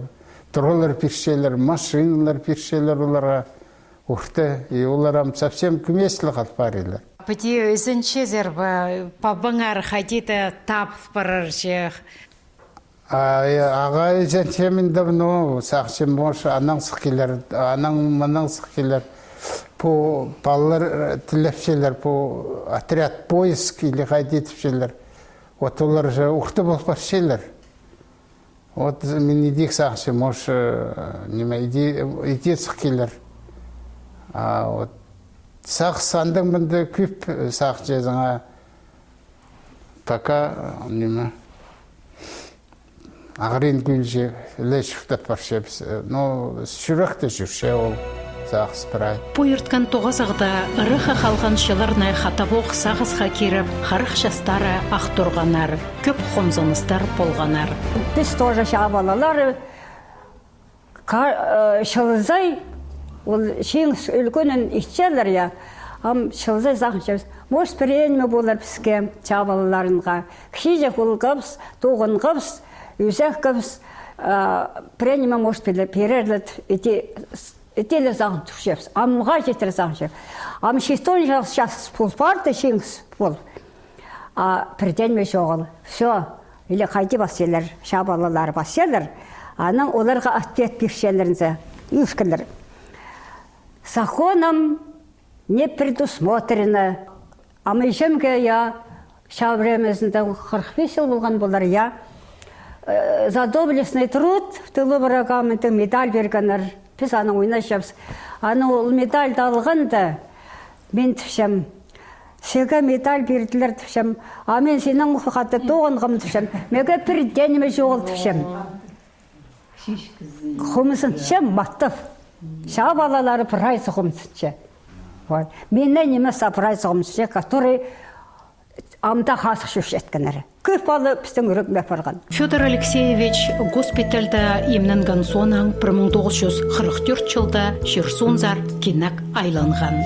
тұрғылар пиршелер, машиналар пиршелер оларға орты, и оларам совсем күмеслі қалып бар елер. Пәте өзінше зәрбі пабыңар хадиді тап барар жеғ. Аға өзінше давно сақшым бош, анаң сықкелер, анаң манаң сықкелер. По балалар тілепшелер, по отряд поиск или хадитіпшелер. Вот олар же ұқты болып баршелер. Вот мен идек сақшым бош, иде сықкелер. Вот сақ сандың бұнды көп сақ жезіңа пока ағырын күлже ле шүқтап баршепс. Но сүректі жүрше ол сақ спырай. Пойырткан тоғызығда ұрыға қалған шыларнай хатабоқ сағызға керіп, қарық жастары ақтұрғанар, көп қомзаныстар болғанар. Біз тоже шабалалар шылызай ол шеңіз үлкөнін итчелер я, ам шылзай зақыншабыз. Может, перенме болар бізге чабалаларынға. Кшиже құлғабыз, тоғын қабыз, үзәк қабыз, перенме может перерлет, етелі зақын түшебіз. Амға жетір зақыншабыз. Ам шестон жас пұл барды, шеңіз пұл. Перенме жоғыл. Все, или қайды басселер, шабалалар басселер, аның оларға аттет пешелерінзе, үйшкілер. Законом не предусмотрено. А мы жемге я шавремезінде 45 жыл болған болар я за доблестный труд в тылы врага медаль бергенер. Біз аны ойнашабыз. Аны ол медальді алғанда мен түшем. Сеге медаль берділер түшем. А мен сенің ұқықты тоғынғым түшем. Меге бірденеме жоғыл түшем. Құмысын шем маттып. Ша балалары прайсы құмсыншы. Менен немес апрайсы құмсыншы, который амда қасық шүш еткенері. Көп балы біздің үрігме барған. Федор Алексеевич госпитальда емнінген сонан 1944 жылда Шерсунзар кенак айланған.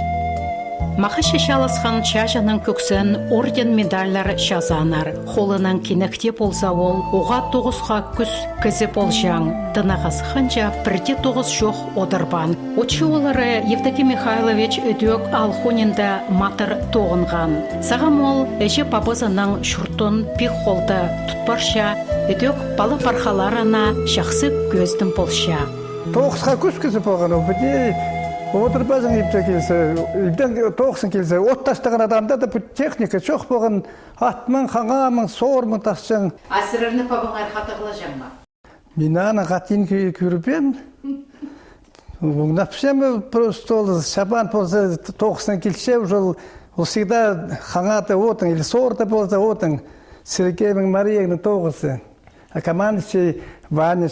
Маға шешалысқан чажаның көксін орден медальлар шазанар. Қолынан кенекте болса ол, оға 9-ға күз кізі болжаң. Дынағасы қанша 1-9 жоқ одырбан. Очы олары Евдокий Михайлович өдөк алхонинда матыр тоғынған. Сағам ол, әже папызының шұртын пик қолды тұтпарша, өдөк балы пархаларына шақсы көздің болша. 9-ға күз кізі болған ол бүде. Отырбазың епте келсе, үйден тоқсын келсе, от таштаған адамда да техника жоқ болған, атмын, қаңамын, сормын тасчың. Асырырны пабыңар қатығыла жаңма? Минана катин күрпем. Напсем просто шабан после тохсен килче уже он всегда хангата отен или сорта после отен. Сергей Мария тогсы. А командующий Ваня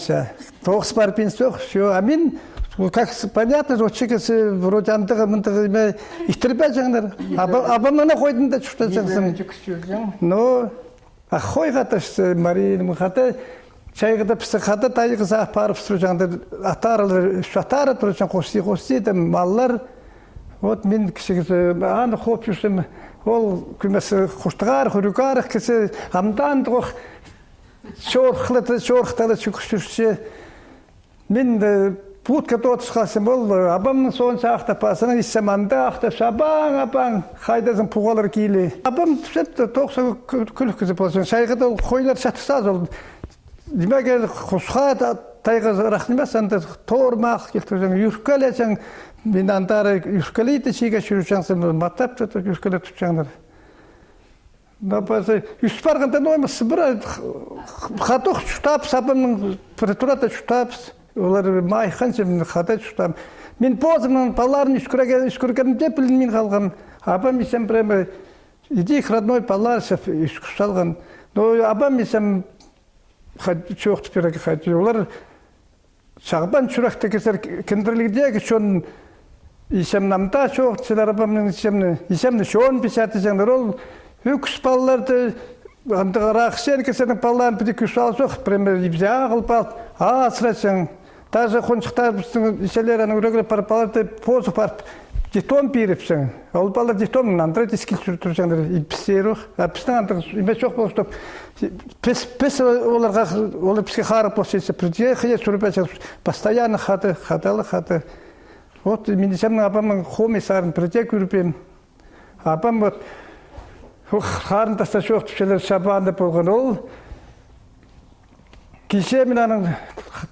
тохс парпинсох все. Амин как понятно, что человек вроде антага их терпеть жанр. Абам на ходит на что то. Но а хойгата Мария мхата чайгда психата тайгза парып сұржаңды атарылар тұрышан қости дем маллар вот мен кішігізі аны хоп жүрсем ол күмесі құштығар хүрігар кісі амдан тұқ шорықталы жүкішірше мен путка тотысқасым ол абамның сонша ақтапасының иссаманда ақтап абаң қайдазың пуғалар кейлі абам тоқса күлік кізі болсын шайғыда ол қойлар шатысаз ол Демәге құсқа тайғыз рахнимас, анда тормақ келтірсең, үркелесең, мен андары үркелейді шеге жүрушаңсың, маттап үркеле тұтсаңдар. Үст барғанда ноймас, бір қатық жұтап, сабымның притурата жұтап, олар майқан жемін қатай жұтап. Мен позымның паларын үскірген деп білін мен қалған. Абам есем прямо, идейх родной палар үскірсалған. Но абам есем çok tüpürek hadi. Onlar şahban çurakta keser kendirilikdeki şun isemnamda çok çilarabamın isemni şun pisatacaklar ol hüks ballarda anda raksen keserin ballan bir küsal sok premier ibze ağılpal asraçın taze konçukta işelerin uğraglı parpalarda pozu parp Diton biripsin. Ol ballar diton nandra diskil sürtürjanlar ipserux. Apstan anda ime çok bolstop. Pes olarga olar psихара посеса приехали сұрпача постоянно хаты. Вот министерный апам комиссарын притек үрпем. Апам вот харын таста жоқ түшелер шабанда болған ол. Кеше мен аның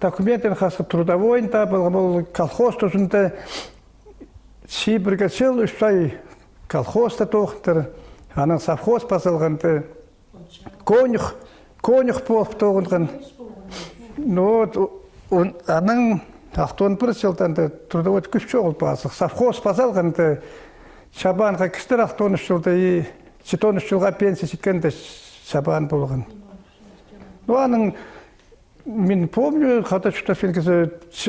документін қасып трудовойын табылған ол колхоз тұсында Сибірге сел үштай колхозда тоқтыр, аның совхоз басылғанды, конюх болып тоғынған. Аның ақтуын бір жылданды трудовой күш жоғыл басық. Совхоз басылғанды, шабанға кістер ақтуын үш жылда, 13 жылға пенсия жеткенде шабан болған. Аның, мен помню, қата шүтафен кізі,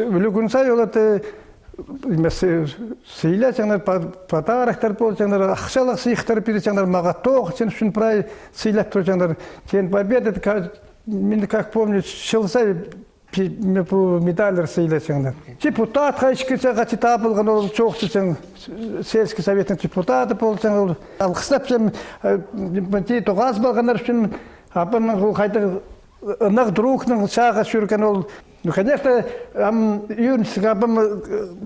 үлігін сай олады, Сыйла жаңдар подарақтар бол жаңдар ақшалық сыйықтар бере жаңдар маға тоқ сен үшін прай сыйлап тұр жаңдар сен победа мен как помню шылсай медалер сыйла жаңдар депутат қайшықса қачы табылған ол жоқты сен сельский советтің депутаты болсаң ол алқыстап сен тоғаз болғандар үшін апамның ол қайта ынық другның шаға жүрген ол Ну, конечно, юниск абам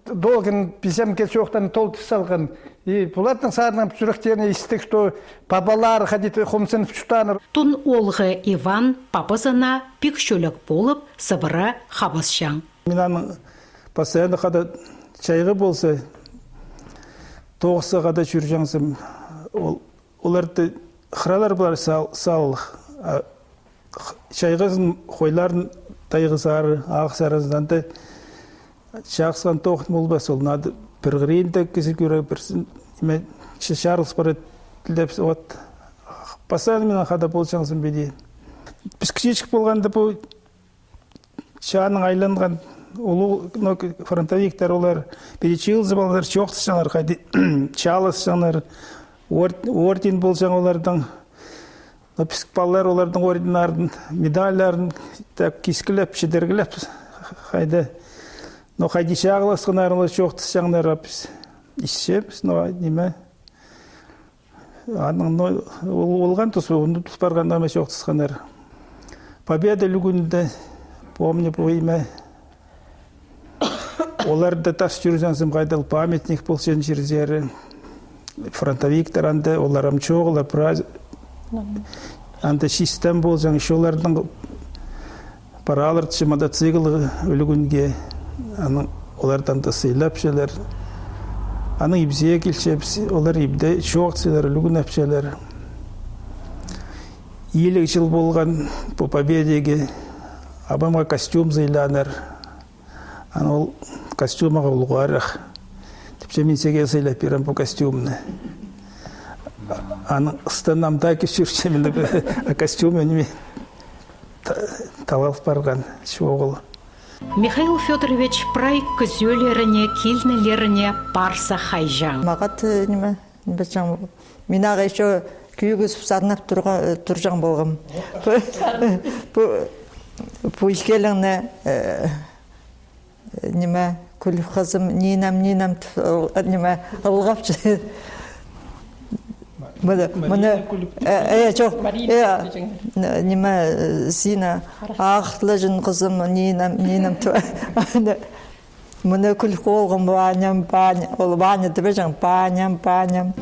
долгин писем кетшоқтан толты салған. И пулаттың сарынан жүректеріне істік, что папалар ходит хомсын вчутаныр. Тун олғы Иван папазана пикшөлік болып сабыра хабасшаң. Мен постоянно қада чайғы болса, тоғысы қада жүржаңсым, оларды қыралар бұлар салылық. Чайғызын қойларын тайғысары, ақсарыздан да шақсыған тоқтым олбас ол. Нады бір ғырейінді кесір көрі бірсін, шарғыс бары тілдепсі. Пасаны мен қада болшаңсын беді. Біз кішечік болғанда бұл шағының айланған олу фронтовиктер олар перечилзы балдар жоқты жаңар қайды чалыс жаңар орден болсаң олардың Писк балалар олардың орденларын, медальдарын кескілеп, шедергілеп қайды. Но қайды шағылысқан арылы жоқты жаңдар біз ішсепіз, но неме олған тұс, оны тұс барғанда ме жоқтысқанар. Победа үлгінді, помню, бойме, оларды тас жүрзенсім қайдал памятник болсын жерзері, фронтовиктер анды, оларым чоғылар, Анта систем болсаң, шолардың параларды мотоцикл өлігінге, олардан да сыйлап шелер. Аның ибзеге келшеп, олар ибде шоқ сыйлар өлігін әпшелер. Елік жыл болған по победеге Абамға костюм зыйланыр. Аны ол костюмаға ұлғарық. Тіпше мен сеге зыйлап берем бұл костюмны. Аны станамда кешірше мен костюм өніме талалып барған шоғыл. Михаил Федорович прай күзелеріне, келнелеріне барса хайжан. Мағат неме, мен аға еще күйігіз сарнап тұржан болғым. Бұл келіңні неме, күл қызым, ненам, неме, ұлғапшы. Мұны, жоқ, неме, зина, ақтылы жын қызым, ненам, мұны күл қолғым, ол баня, баням.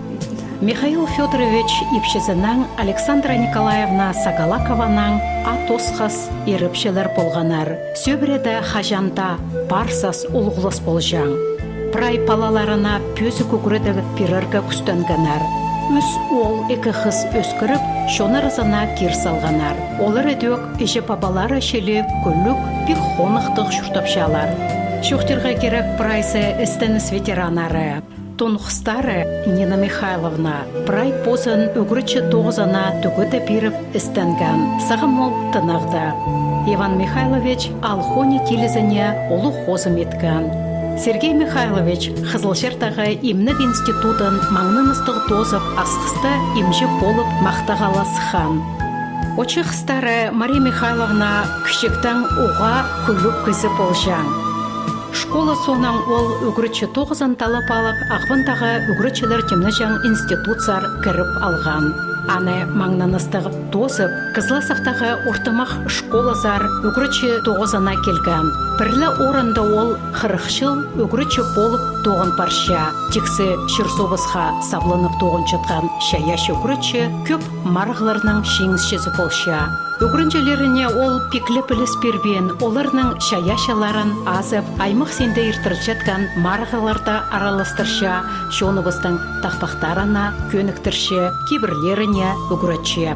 Михаил Федорович ипшезенің Александра Николаевна Сагалакованың атосқас еріпшелер болғанар. Сөбіреді хажанда барсас ұлғылыс болжаң. Прай палаларына пөзі көкіреді пирырға күстенгенар. Үс ол екі қыз өскіріп, шонарызына кер салғанар. Олар өдек еші папалары шелі көлік пик қонықтық шүртапшалар. Шуқтырға керек прайсы істініс ветеранары. Тонқыстары Нина Михайловна прай позын үгірічі тоғызана түгіді беріп істенген. Сағым ол тынағды. Иван Михайлович алхони келізіне олы қозым еткен. Сергей Михайлович Қызылжырдағы имнік институтын маңнымыздық тозып асқысты имжі болып мақтағаласыған. Очы қыстары Мария Михайловна кішіктің оға күліп күзі болжаң. Школа сонан ол үгірічі тоғызын талап алып, ағвандағы үгірічілер темнежан институцар кіріп алған. Аны маңнаныстығы тозып, Кызласовтағы ортымақ школазар үгірічі тоғызына келген. Бірлі орында ол қырықшыл үгірічі болып тоғын парша. Тексі Шырсобысқа сабланып тоғын жатқан шаяш үгірічі көп марғыларының шеңізшесі болша. Үгірінжелеріне ол пеклі піліс бербен, оларының шаяшаларын азып, аймық сенде ертіріп жатқан марғыларды араластырша, шоныбыстың тақпақтарына көніктірші, кебірлеріне үгірітші.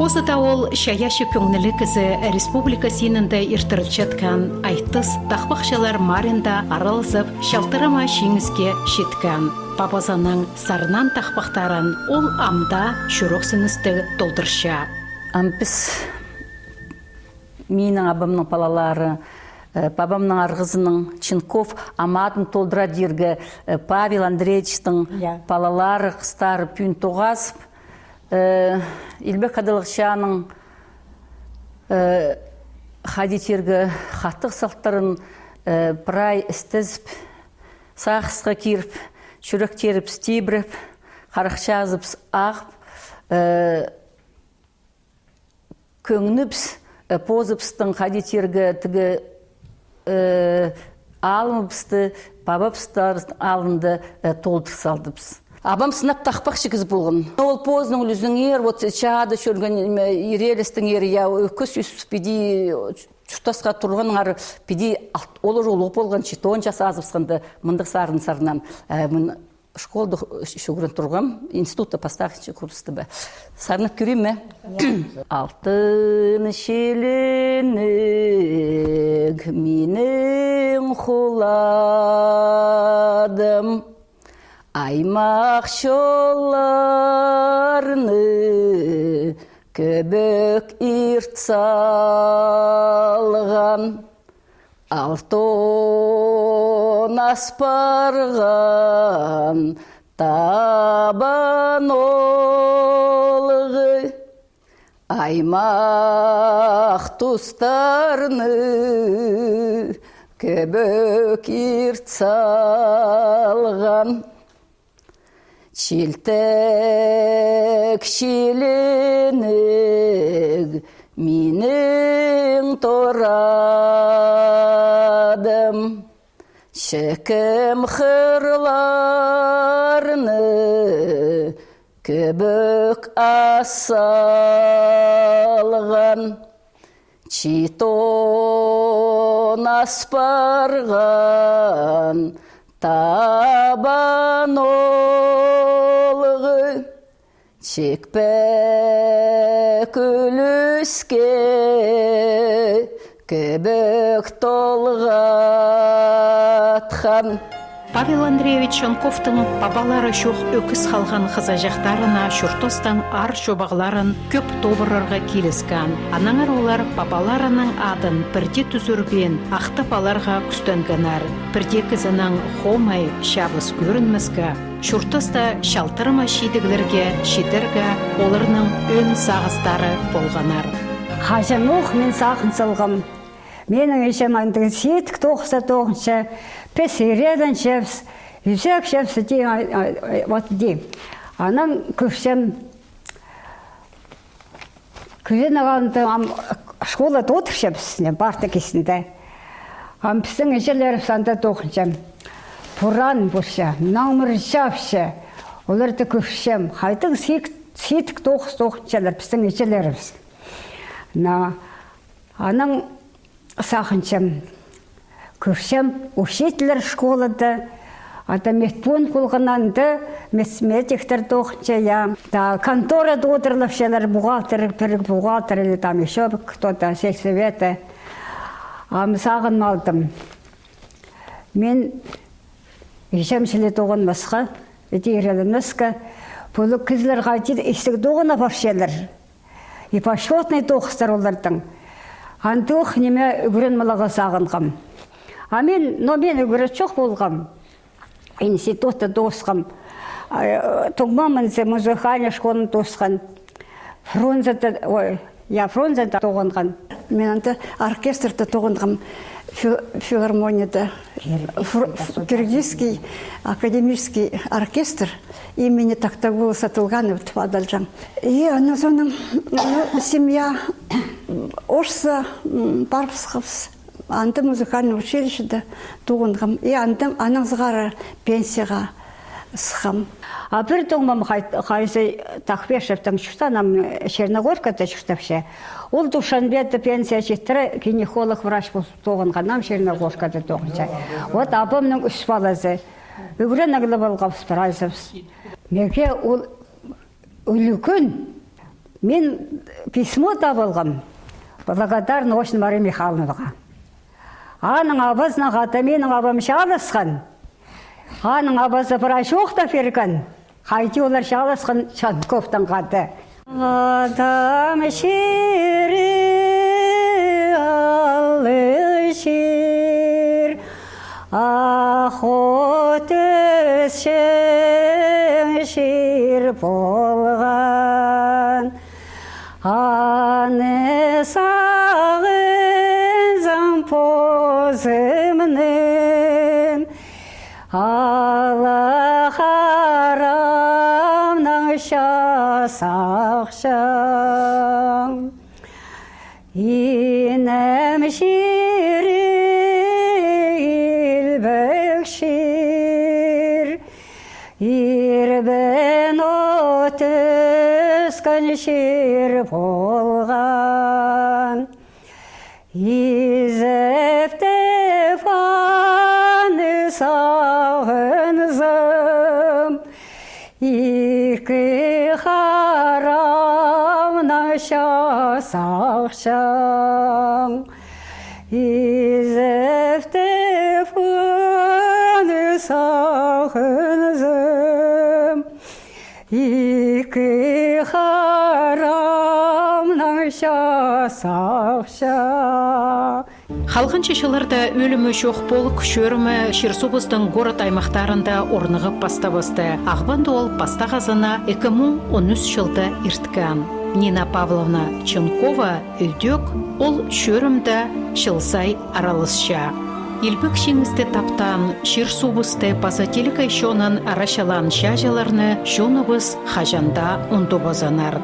Посыда ол шаяшы көңнілі кізі республика сенінде ертіріп жатқан айтыс тақпақшалар марында аралызып, шалтырыма шеңізге шеткен. Папазаның сарынан тақпақтарын ол амда шүрөксіністі толдырша. Біз менің абамның палалары, бабамның арғызының Чинков, Амадын толдыра дергі Павел Андреевичтің палалары қыстары пүйін тоғасып, Илбек Қадылықшаның хадетергі қаттық сақтарын прай істізіп, сақысқа керіп, жүректеріп, стебіріп, қарақшазып, ағып, көңініпс, позыпстың қадетергі түгі алымыпсты, бабапстар алынды толдыр салдыпс. Абам сынап тақпақшы кіз болғын. Ол позның үлізің ер, чағады шөрген ерелістің ер, өкіс үсіп педі чүтасқа тұрған ары педі олар олық болған читон жасы азыпсқанды мұндық сарын-сарынан. Школды шүгірін тұрғам, институтта постағыншы курсты бі. Сарынып көрем ме? Алтын шеленік менің құладым, аймақ шоларны көбік ирт салған. Алтын аспарған табан олғы, аймақ тұстарны көбік ирт салған. Шелтік шеленік менің торадым, шекім қырларны көбік асалған. Читон аспарған табан олғы, чекпе күлі көске көбік толғатқан. Павел Андреевич Шонковтың бабалары шоқ өкіс қалған қызажақтарына шүртостан ар шобағларын көп тобырырға келіскен. Анаңар олар бабаларының адын бірде түзірбен ақтып аларға күстенгенар. Бірде кізінің хомай шабыз көрінмізгі. Шүртоста шалтырма шидіглерге, шидірге оларының өн сағыстары болғанар. Хажанух мен сағын сылғым. Менің ешем андығы сетік 99-шы, песереден шепс, үзек шепс дейм. Анан көшсем, күзен ағанды школада отыр шепсіне, барты кесінде. Біздің ешелері санда 9-шым. Пұран бұшы, намыр шапшы, оларды көшсем. Қайтың сетік 99-шылар біздің ешелеріміз. Анан сақыншым, көрсем, учителер школада, ада метпон қолғананды, метектер тоқынша, я, конторада отырлықшалар, бухгалтер, или там еще кто-то, сельсоветы, сағын алдым. Мен ешем шілет оғын масқа, өтегірелімізгі, бұлы кізлер қайтеді, істік доғына баршалар. И пошотный тоқыстар олардың. Антух неме үгірін мұлаға сағынғам. Мен үгірі чоқ болғам. Институтта досқам. Тұғмамынсы музыкальный школын досқан. Фрунзада тоғынған. Мен анты оркестрда тоғынғам. Филармонияда. Киргизский академический оркестр имени Тоқтагулы Сатылганова Твадалжан. И она соның семья Орса Барбсховс. Анты музыкальный училищеда туғынғам. И аның зғары пенсияға сықам. А бір тоңмам қайсы Тақпешевтің шықтанам Черногоркада шықтапшы. Ол Душанбеті пенсия жеттірі гинеколог врач болып тоғынғанам Черногоркада тоғынша. Вот абымның үш баласы. Үгірен ағылы болғап спырайсыз. Неге ол үлікін мен письмо табылғам. Благодарна очень Мария Михайловнаға. Аның абызына қаты менің абым шалысқан. Аның абызы бірай шоқта берген. Қайты олар шалысқан Шанковтың қаты. Адам шері алышыр, ақот өсшің шыр болған. Аны сағын зампозымның, ала харамның шасақшың. Инем шері илбекшір, ирбен отысқан шыр болған. Изепте фаны сағынзым, икі харамна шасақшың. Изепте фаны сағынзым, икі харамна шасақшың. Халқын шешілерді өлімі жоқ болып, шөрімі Шерсубыздың город аймақтарында орнығып бастабысты. Ағбанды ол пастағазына 2013 жылды ирткен. Нина Павловна Ченкова үлдек ол шөрімді шылсай аралысша. Илбік шеңізді таптан Шерсубызды пазателік айшонын арашалан шажаларны шоныбыз хажанда ұнды бозанар.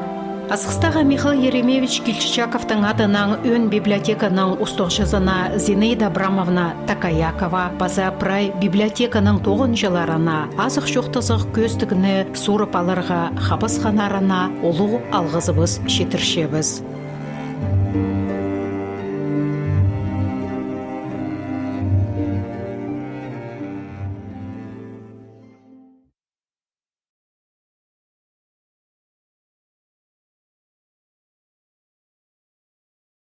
Асқыстаға Михаил Еремевич Кильчаковтың адынан өн библиотеканың ұстоқшызына Зинаида Абрамовна Такаякова база прай библиотеканың тоғын жыларына азық жоқтызық көздігіні сұрып алырға хабыс қанарына олу алғызыбыз шетіршебіз.